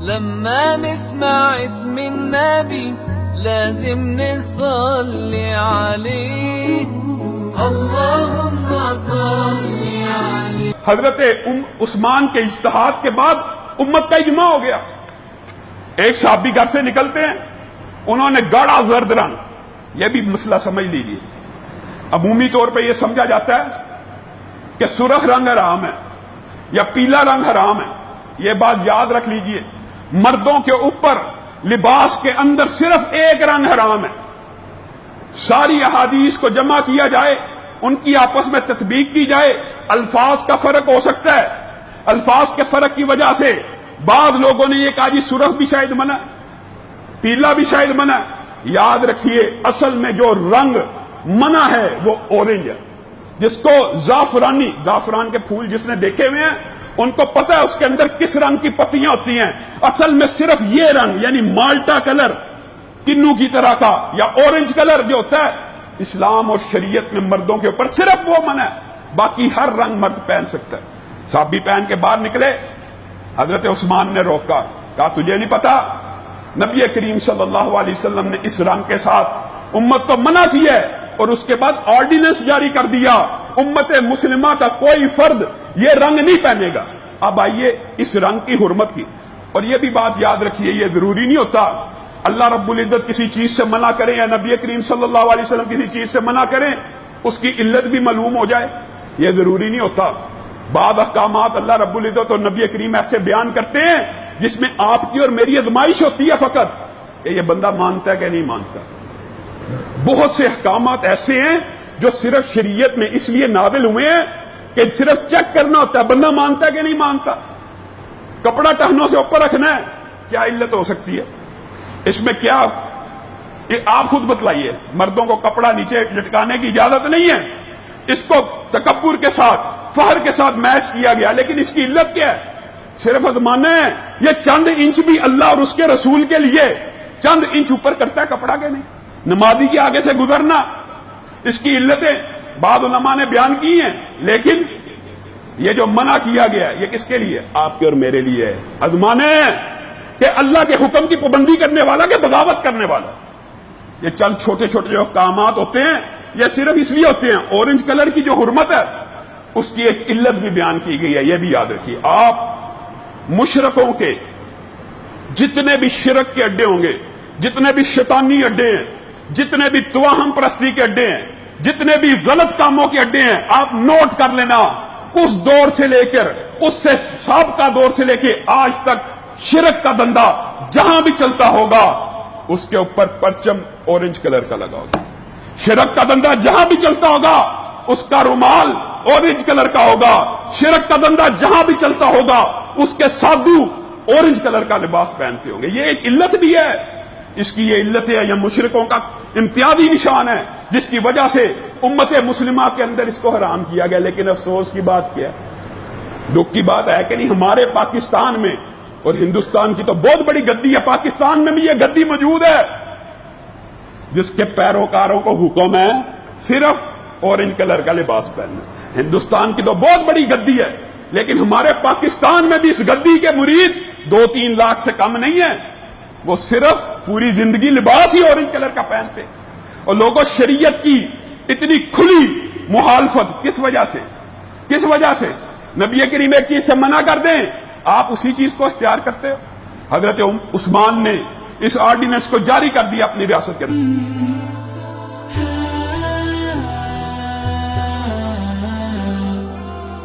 لما نسمع اسم النبي لازم نصلي عليه اللهم صل عليه. حضرت عثمان کے اجتہاد کے بعد امت کا اجماع ہو گیا. ایک صحابی گھر سے نکلتے ہیں، انہوں نے گاڑھا زرد رنگ، یہ بھی مسئلہ سمجھ لیجئے. عمومی طور پہ یہ سمجھا جاتا ہے کہ سرخ رنگ حرام ہے یا پیلا رنگ حرام ہے. یہ بات یاد رکھ لیجئے، مردوں کے اوپر لباس کے اندر صرف ایک رنگ حرام ہے. ساری احادیث کو جمع کیا جائے، ان کی آپس میں تطبیق کی جائے، الفاظ کا فرق ہو سکتا ہے. الفاظ کے فرق کی وجہ سے بعض لوگوں نے یہ کہا جی سرخ بھی شاید منع، پیلا بھی شاید منع. یاد رکھیے اصل میں جو رنگ منع ہے وہ اورنج ہے، جس کو زعفران کے پھول جس نے دیکھے ہوئے ہیں ان کو پتہ ہے اس کے اندر کس رنگ کی پتیاں ہوتی ہیں. اصل میں صرف یہ رنگ یعنی مالٹا کلر کنو کی طرح کا یا اورنج کلر جو ہوتا ہے اسلام اور شریعت میں مردوں کے اوپر صرف وہ منع ہے، باقی ہر رنگ مرد پہن سکتا ہے. صحابی پہن کے باہر نکلے، حضرت عثمان نے روکا، کہا تجھے نہیں پتا نبی کریم صلی اللہ علیہ وسلم نے اس رنگ کے ساتھ امت کو منع کیا ہے اور اس کے بعد آرڈیننس جاری کر دیا امت مسلمہ کا کوئی فرد یہ رنگ نہیں پہنے گا. اب آئیے اس رنگ کی حرمت کی. اور یہ بھی بات یاد رکھیے، یہ ضروری نہیں ہوتا اللہ رب العزت کسی چیز سے منع کریں یا نبی کریم صلی اللہ علیہ وسلم کسی چیز سے منع کریں اس کی علت بھی معلوم ہو جائے، یہ ضروری نہیں ہوتا. بعض احکامات اللہ رب العزت اور نبی کریم ایسے بیان کرتے ہیں جس میں آپ کی اور میری ازمائش ہوتی ہے فقط کہ یہ بندہ مانتا ہے کہ نہیں مانتا. بہت سے احکامات ایسے ہیں جو صرف شریعت میں اس لیے نازل ہوئے ہیں کہ صرف چیک کرنا ہوتا ہے بندہ مانتا ہے کہ نہیں مانتا. کپڑا ٹہنوں سے اوپر رکھنا ہے، کیا علت ہو سکتی ہے اس میں؟ کیا آپ خود بتلائیے. مردوں کو کپڑا نیچے لٹکانے کی اجازت نہیں ہے، اس کو تکبر کے ساتھ فخر کے ساتھ میچ کیا گیا، لیکن اس کی علت کیا ہے؟ صرف ازمانا ہے. یہ چند انچ بھی اللہ اور اس کے رسول کے لیے چند انچ اوپر کرتا ہے کپڑا کے نہیں. نمازی کے آگے سے گزرنا، اس کی علتیں بعض علماء نے بیان کی ہیں، لیکن یہ جو منع کیا گیا ہے یہ کس کے لیے؟ آپ کے اور میرے لیے ہے. ازمانے کہ اللہ کے حکم کی پابندی کرنے والا کہ بغاوت کرنے والا. یہ چند چھوٹے چھوٹے جو احکامات ہوتے ہیں یہ صرف اس لیے ہوتے ہیں. اورنج کلر کی جو حرمت ہے اس کی ایک علت بھی بیان کی گئی ہے، یہ بھی یاد رکھیے. آپ مشرکوں کے جتنے بھی شرک کے اڈے ہوں گے، جتنے بھی شیطانی اڈے ہیں، جتنے بھی توہم پرستی کے اڈے ہیں، جتنے بھی غلط کاموں کے اڈے ہیں، آپ نوٹ کر لینا اس دور سے لے کر اس سے سابقہ دور سے لے کے آج تک شرک کا دندہ جہاں بھی چلتا ہوگا اس کے اوپر پرچم اورنج کلر کا لگا ہوگا. شرک کا دندہ جہاں بھی چلتا ہوگا اس کا رومال اورنج کلر کا ہوگا. شرک کا دندہ جہاں بھی چلتا ہوگا اس کے سادھو اورنج کلر کا لباس پہنتے ہوں گے. یہ ایک علت بھی ہے. اس کی یہ علت ہے، یہ مشرکوں کا امتیازی نشان ہے جس کی وجہ سے امت مسلمہ کے اندر اس کو حرام کیا گیا. لیکن افسوس کی بات کیا ہے، دکھ کی بات ہے کہ نہیں ہمارے پاکستان میں، اور ہندوستان کی تو بہت بڑی گدی ہے، پاکستان میں بھی یہ گدی موجود ہے جس کے پیروکاروں کو حکم ہے صرف اورنج کلر کا لباس پہننا. ہندوستان کی تو بہت بڑی گدی ہے، لیکن ہمارے پاکستان میں بھی اس گدی کے مرید 2-3 لاکھ سے کم نہیں ہیں. وہ صرف پوری زندگی لباس ہی اورنج کلر کا پہنتے. اور لوگوں شریعت کی اتنی کھلی مخالفت کس وجہ سے؟ کس وجہ سے؟ نبی کریم ایک چیز سے منع کر دیں آپ اسی چیز کو اختیار کرتے ہو. حضرت عثمان نے اس آرڈیننس کو جاری کر دیا اپنی ریاست کے اندر.